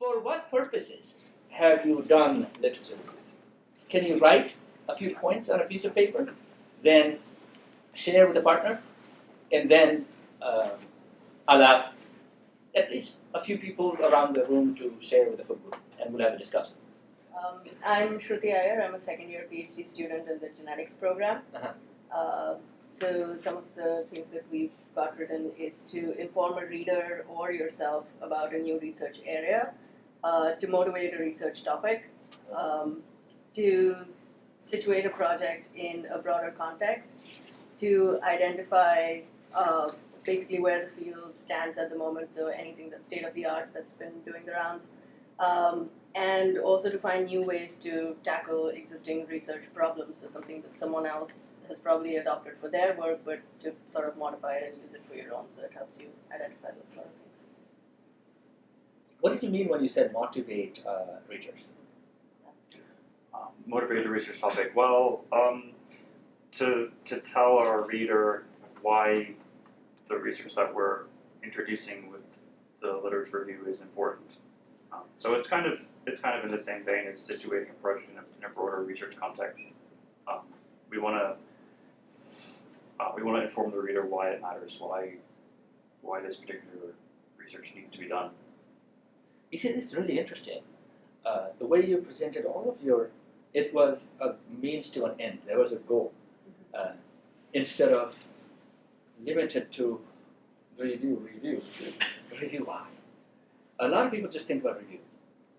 For what purposes have you done literature review? Can you write a few points on a piece of paper, then share with a partner, and then I'll ask at least a few people around the room to share with the full group, and we'll have a discussion. I'm Shruti Iyer. I'm a second-year PhD student in the genetics program. So some of the things that we've got written is to inform a reader or yourself about a new research area, to motivate a research topic, to situate a project in a broader context, to identify basically where the field stands at the moment, so anything that's state-of-the-art that's been doing the rounds, and also to find new ways to tackle existing research problems, so something that someone else has probably adopted for their work, but to sort of modify it and use it for your own, so it helps you identify those sort of things. What did you mean when you said motivate readers? Motivate a research topic. Well, to tell our reader why the research that we're introducing with the literature review is important. So it's kind of in the same vein as situating a project in a broader research context. We want to inform the reader why it matters, why this particular research needs to be done. You see, it's really interesting. The way you presented all of your, it was a means to an end. There was a goal. Instead of limited to review why. A lot of people just think about review.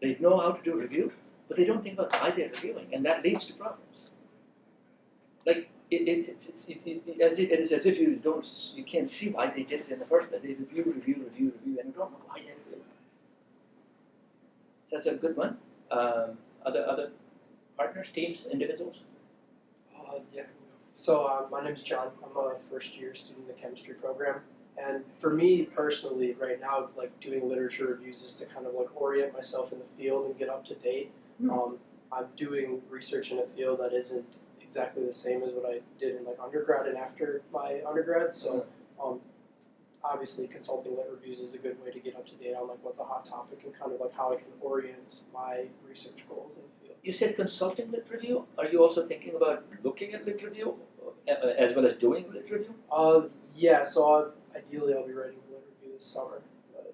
They know how to do review, but they don't think about why they're reviewing, and that leads to problems. Like it's as if you can't see why they did it in the first place. They review, and you don't know why they review. That's a good one. Other partners, teams, individuals? Yeah. So my name is John. I'm a first-year student in the chemistry program. And for me personally, right now, like doing literature reviews is to kind of like orient myself in the field and get up to date. I'm doing research in a field that isn't exactly the same as what I did in like undergrad and after my undergrad. So obviously consulting lit reviews is a good way to get up to date on like what's a hot topic and kind of like how I can orient my research goals in the field. You said consulting lit review. Are you also thinking about looking at lit review as well as doing lit review? Yeah. So ideally, I'll be writing a lit review this summer.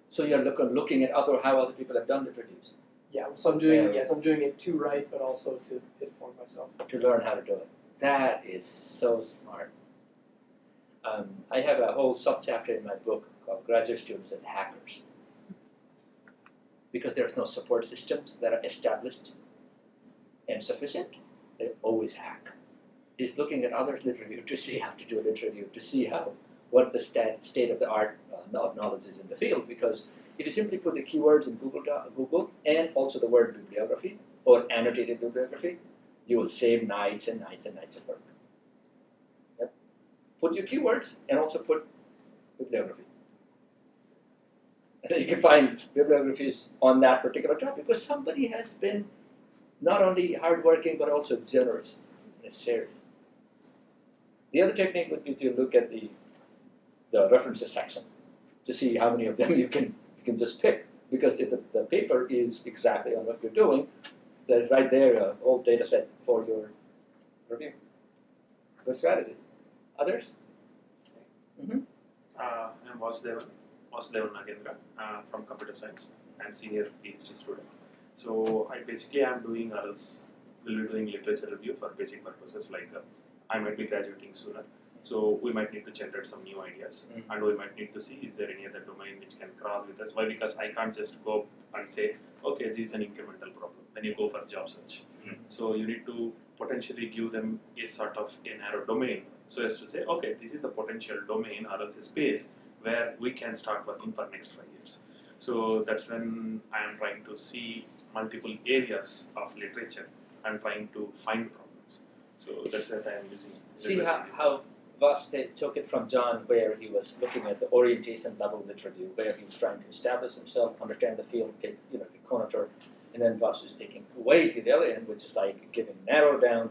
So you're looking at how other people have done lit reviews. Yeah. So I'm doing I'm doing it to write, but also to inform myself. To learn how to do it. That is so smart. I have a whole subchapter in my book called Graduate Students as Hackers. Because there's no support systems that are established and sufficient, they always hack. He's looking at others' lit review to see how to do a lit review, to see what the state of the art of knowledge is in the field. Because if you simply put the keywords in Google and also the word bibliography or annotated bibliography, you will save nights and nights and nights of work. Yep. Put your keywords and also put bibliography. And then you can find bibliographies on that particular topic because somebody has been not only hardworking but also generous in his sharing. The other technique would be to look at the references section to see how many of them you can just pick. Because if the paper is exactly on what you're doing, there's right there a whole data set for your review. Good strategies. Others? I'm Vasudevan Nagendra from computer science. I'm senior PhD student. So I basically am doing will be doing literature review for basic purposes like I might be graduating sooner. So we might need to generate some new ideas and we might need to see is there any other domain which can cross with us. Why? Because I can't just go and say, okay, this is an incremental problem. Then you go for job search. So you need to potentially give them a sort of a narrow domain. So as to say, okay, this is the potential domain or else a space where we can start working for next 5 years. So that's when I am trying to see multiple areas of literature and trying to find problems. So that's what I am using. See how Vas took it from John, where he was looking at the orientation level lit review, where he was trying to establish himself, understand the field, take the connoisseur, and then Vas is taking way to the other end, which is like giving narrow down,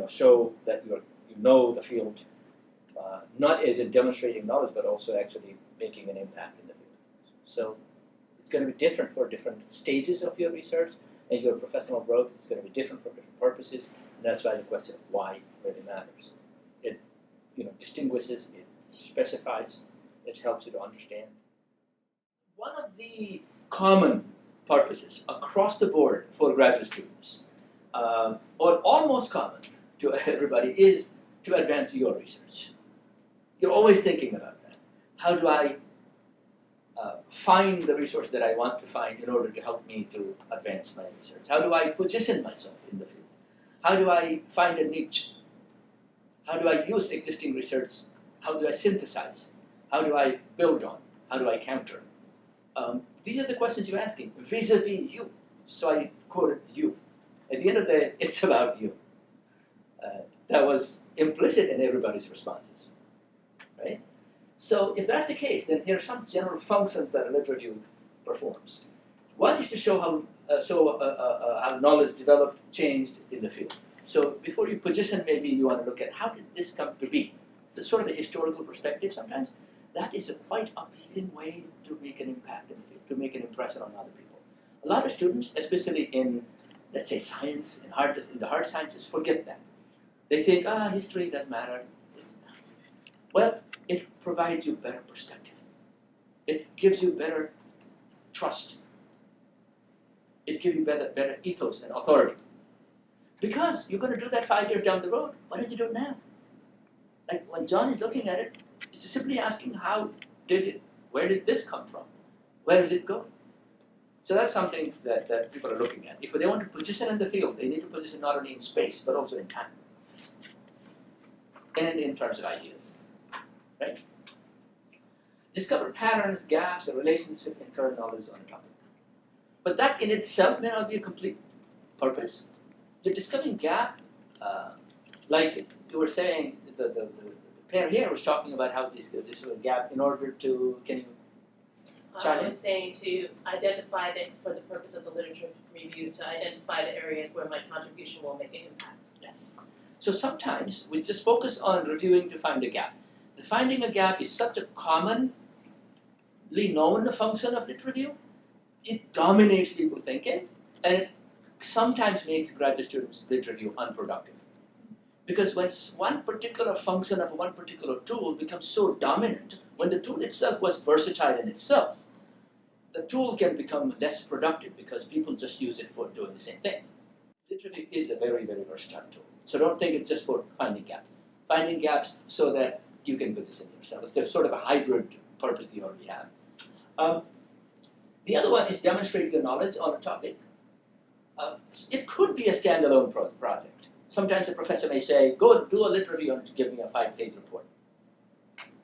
show that you know the field, not as in demonstrating knowledge, but also actually making an impact in the field. So It's going to be different for different stages of your research and your professional growth. It's going to be different for different purposes. And that's why the question of why really matters. It distinguishes, it specifies, it helps you to understand. One of the common purposes across the board for graduate students, or almost common to everybody, is to advance your research. You're always thinking about that. How do I find the resource that I want to find in order to help me to advance my research? How do I position myself in the field? How do I find a niche? How do I use existing research? How do I synthesize? How do I build on? How do I counter? These are the questions you're asking vis-a-vis you. So I quoted you. At the end of the day, it's about you. That was implicit in everybody's responses, right? So if that's the case, then here are some general functions that a lit review performs. One is to show how knowledge developed, changed in the field. So before you position, maybe you want to look at how did this come to be. It's sort of a historical perspective sometimes. That is a quite appealing way to make an impact in the field, to make an impression on other people. A lot of students, especially in, let's say, science, in the hard sciences, forget that. They think, history doesn't matter. Well, it provides you better perspective. It gives you better trust. It gives you better ethos and authority. Because you're going to do that 5 years down the road. Why don't you do it now? Like when John is looking at it, it's simply asking where did this come from? Where is it going? So that's something that people are looking at. If they want to position in the field, they need to position not only in space, but also in time. And in terms of ideas, right? Discover patterns, gaps, or relationship in current knowledge on a topic. But that in itself may not be a complete purpose. The discovering gap, like you were saying, the pair here was talking about how this was a gap in order to, can you chime in? I was saying to identify that for the purpose of the literature review, to identify the areas where my contribution will make an impact. Yes. So sometimes we just focus on reviewing to find a gap. The finding a gap is such a commonly known function of lit review. It dominates people thinking, and it sometimes makes graduate students lit review unproductive. Because when one particular function of one particular tool becomes so dominant, when the tool itself was versatile in itself, the tool can become less productive because people just use it for doing the same thing. Lit review is a very, very versatile tool. So don't think it's just for finding gaps. Finding gaps so that you can position yourself. It's sort of a hybrid purpose you already have. The other one is demonstrate your knowledge on a topic. It could be a standalone project. Sometimes a professor may say, go do a lit review and give me a 5-page report.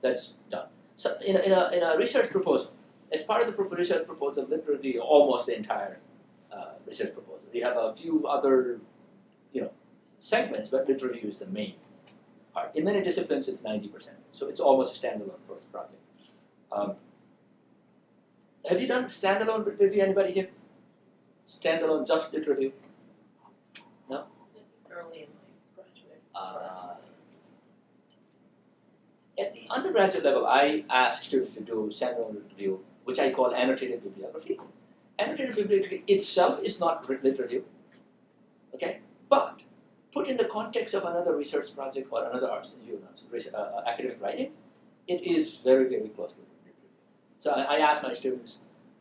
That's done. So in a research proposal, as part of the research proposal, lit review almost the entire research proposal. You have a few other segments, but lit review is the main part. In many disciplines, it's 90%. So it's almost a standalone project. Have you done standalone lit review? Anybody here? Standalone, just lit review? No? Early in my graduate. At the undergraduate level, I ask students to do standalone review, which I call annotated bibliography. Annotated bibliography itself is not lit review, okay? But put in the context of another research project or another academic writing, it is very, very close to lit review. So I ask my students,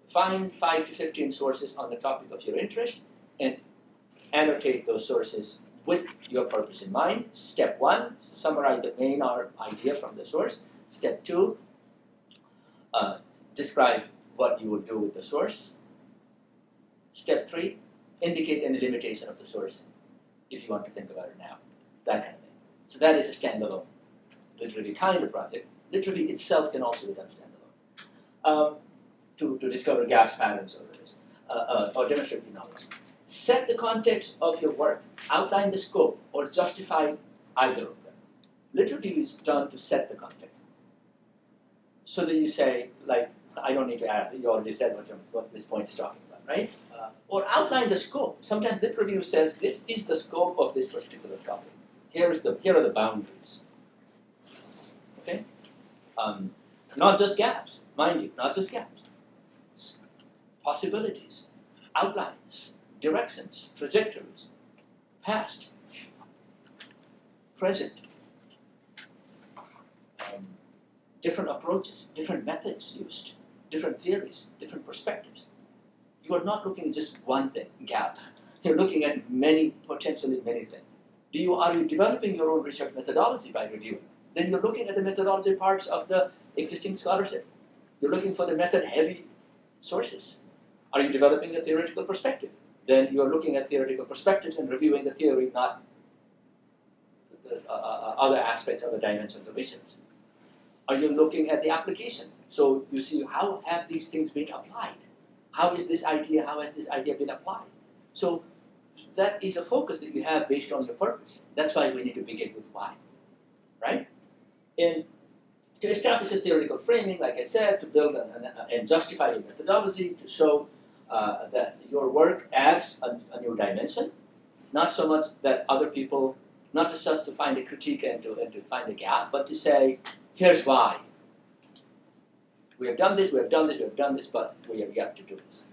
find 5 to 15 sources on the topic of your interest and annotate those sources with your purpose in mind. Step 1, summarize the main idea from the source. Step 2, describe what you will do with the source. Step 3, indicate any limitation of the source if you want to think about it now. That kind of thing. So that is a standalone lit review kind of project. Lit review itself can also be done standalone. To discover gaps, patterns, or demonstrate your knowledge. Set the context of your work, outline the scope, or justify either of them. Lit review is done to set the context. So that you say, like, I don't need to add, you already said what this point is talking about, right? Or outline the scope. Sometimes lit review says, this is the scope of this particular topic. Here are the boundaries. Okay? Not just gaps, mind you, not just gaps. possibilities, outlines, directions, trajectories, past, present, different approaches, different methods used, different theories, different perspectives. You are not looking at just one thing, gap. You're looking at potentially many things. Are you developing your own research methodology by reviewing? Then you're looking at the methodology parts of the existing scholarship. You're looking for the method-heavy sources. Are you developing a theoretical perspective? Then you're looking at theoretical perspectives and reviewing the theory, not the other aspects, other dimensions of the research. Are you looking at the application? So you see, how have these things been applied? How has this idea been applied? So that is a focus that you have based on your purpose. That's why we need to begin with why, right? And to establish a theoretical framing, like I said, to build and justify your methodology, to show that your work adds a new dimension, not so much that other people, not just to find a critique and to find a gap, but to say, here's why. We have done this, we have done this, we have done this, but we have yet to do this.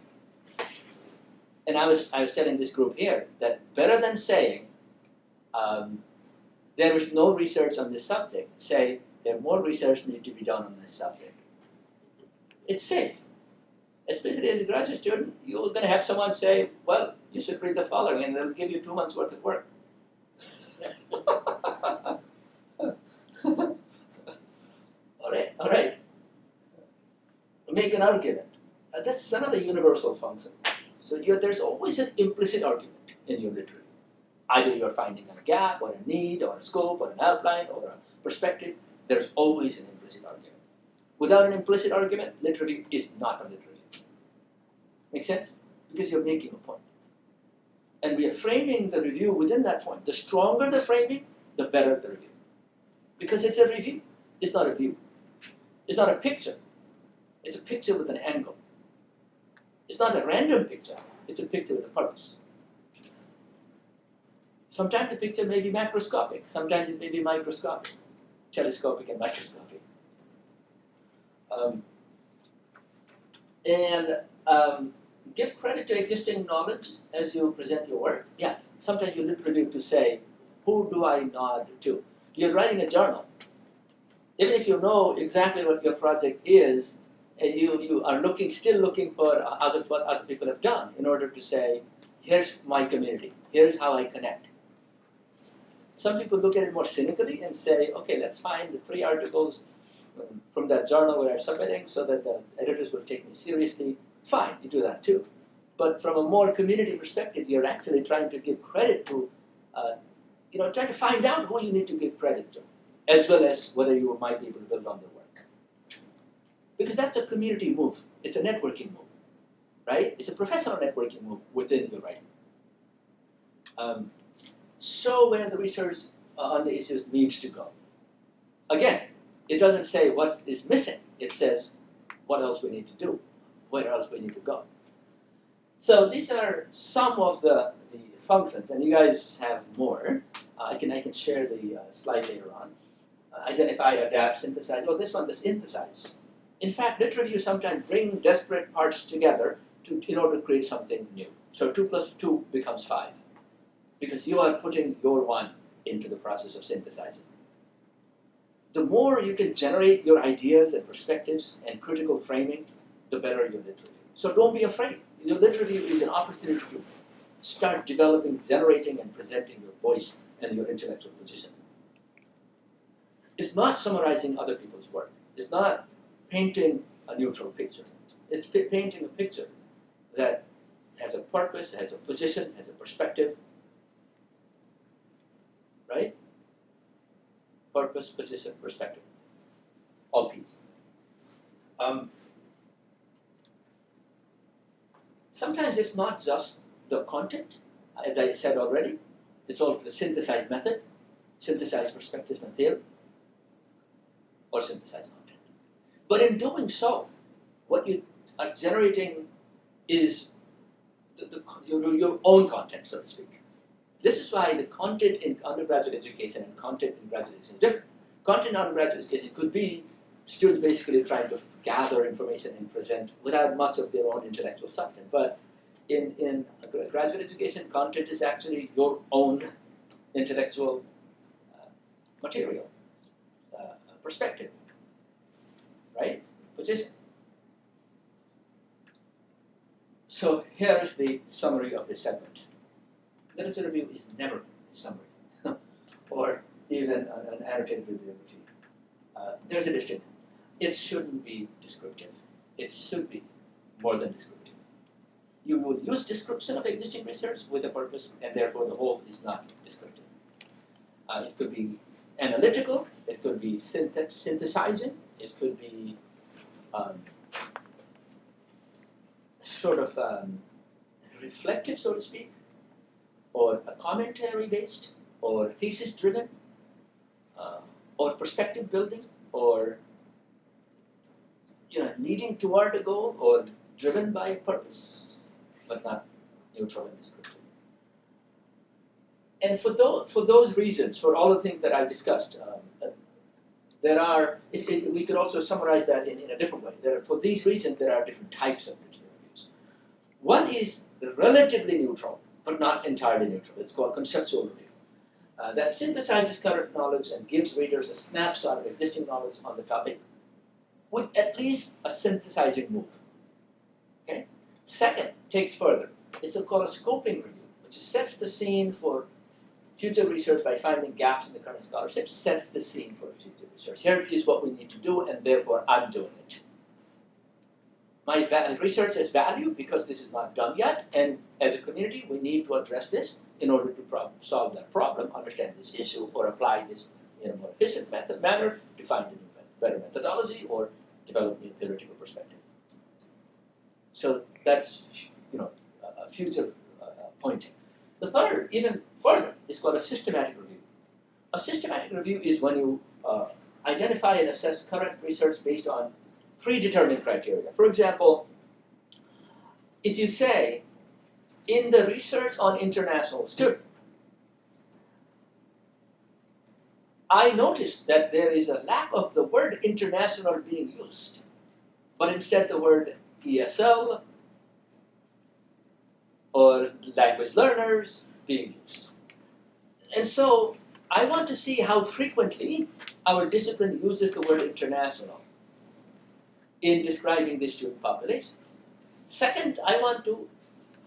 And I was telling this group here that better than saying there is no research on this subject, say there more research needs to be done on this subject. It's safe. Especially as a graduate student, you're going to have someone say, well, you should read the following, and they'll give you 2 months worth of work. All right. Make an argument. That's another universal function. So there's always an implicit argument in your literature. Either you're finding a gap, or a need, or a scope, or an outline, or a perspective. There's always an implicit argument. Without an implicit argument, literature is not a literature. Make sense? Because you're making a point. And we are framing the review within that point. The stronger the framing, the better the review. Because it's a review. It's not a view. It's not a picture. It's a picture with an angle. It's not a random picture. It's a picture with a purpose. Sometimes the picture may be macroscopic. Sometimes it may be microscopic. Telescopic and microscopic. Give credit to existing knowledge as you present your work. Yes, sometimes you literally have to say, who do I nod to? You're writing a journal. Even if you know exactly what your project is, you are still looking for what other people have done in order to say, here's my community, here's how I connect. Some people look at it more cynically and say, okay, let's find the 3 articles from that journal we are submitting so that the editors will take me seriously. Fine, you do that too. But from a more community perspective, you're actually trying to give credit to, trying to find out who you need to give credit to, as well as whether you might be able to build on their work. Because that's a community move. It's a networking move, right? It's a professional networking move within your writing. Show where the research on the issues needs to go. Again, it doesn't say what is missing. It says what else we need to do, where else we need to go. So these are some of the functions, and you guys have more. I can share the slide later on. Identify, adapt, synthesize. Oh, this one, the synthesize. In fact, literature sometimes bring disparate parts together in order to create something new. So 2 plus 2 becomes 5. Because you are putting your one into the process of synthesizing. The more you can generate your ideas and perspectives and critical framing, the better your literature. So don't be afraid. Your literature is an opportunity to start developing, generating, and presenting your voice and your intellectual position. It's not summarizing other people's work. It's not painting a neutral picture. It's painting a picture that has a purpose, has a position, has a perspective. Right? Purpose, position, perspective. All P's. Sometimes it's not just the content, as I said already. It's also the synthesized method, synthesized perspectives and theory, or synthesized content. But in doing so, what you are generating is your own content, so to speak. This is why the content in undergraduate education and content in graduate education is different. Content in undergraduate education could be students basically trying to gather information and present without much of their own intellectual substance. But in graduate education, content is actually your own intellectual material, perspective, right? Position. So here is the summary of this segment. Literature review is never a summary or even an annotated bibliography. There's a distinction. It shouldn't be descriptive. It should be more than descriptive. You would use description of existing research with a purpose, and therefore the whole is not descriptive. It could be analytical, it could be synthesizing, it could be reflective, so to speak, or a commentary based, or thesis driven, or perspective building, or leading toward a goal, or driven by a purpose, but not neutral and descriptive. And for those reasons, for all the things that I discussed, there are, we could also summarize that in a different way. For these reasons, there are different types of literature reviews. One is relatively neutral, but not entirely neutral. It's called conceptual review. That synthesizes current knowledge and gives readers a snapshot of existing knowledge on the topic with at least a synthesizing move. Okay? Second, takes further. It's called a scoping review, which sets the scene for future research by finding gaps in the current scholarship, sets the scene for future research. Here is what we need to do, and therefore I'm doing it. My research has value because this is not done yet, and as a community, we need to address this in order to solve that problem, understand this issue, or apply this in a more efficient manner to find a better methodology or develop new theoretical perspective. So that's a future pointing. The third, even further, is called a systematic review. A systematic review is when you identify and assess current research based on predetermined criteria. For example, if you say, in the research on international students, I noticed that there is a lack of the word international being used, but instead the word ESL or language learners being used. And so I want to see how frequently our discipline uses the word international in describing the student population. Second, I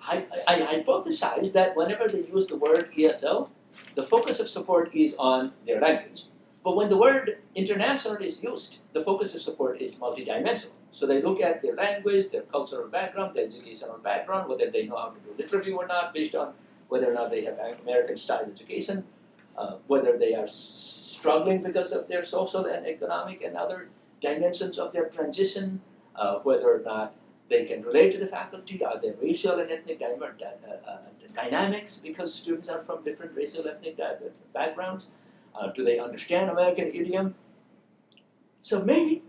hypothesize that whenever they use the word ESL, the focus of support is on their language. But when the word international is used, the focus of support is multidimensional. So they look at their language, their cultural background, their educational background, whether they know how to do lit review or not, based on whether or not they have American-style education, whether they are struggling because of their social and economic and other dimensions of their transition, whether or not they can relate to the faculty, are there racial and ethnic dynamics because students are from different racial ethnic backgrounds, do they understand American idiom? So maybe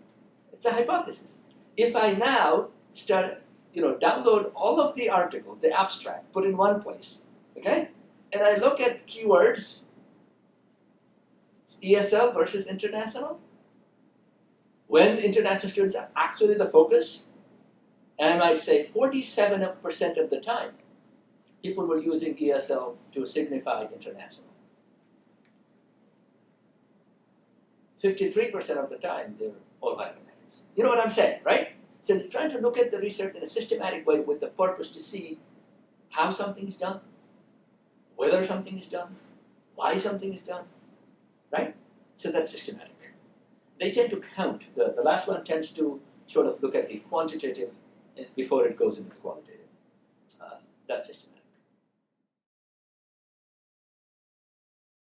it's a hypothesis. If I now start, download all of the articles, the abstract, put in one place, okay? And I look at keywords, ESL versus international, when international students are actually the focus, and I might say 47% of the time, people were using ESL to signify international. 53% of the time, they were all white Americans. You know what I'm saying, right? So they're trying to look at the research in a systematic way with the purpose to see how something is done, whether something is done, why something is done, right? So that's systematic. They tend to count. The last one tends to sort of look at the quantitative before it goes into the qualitative. That's systematic.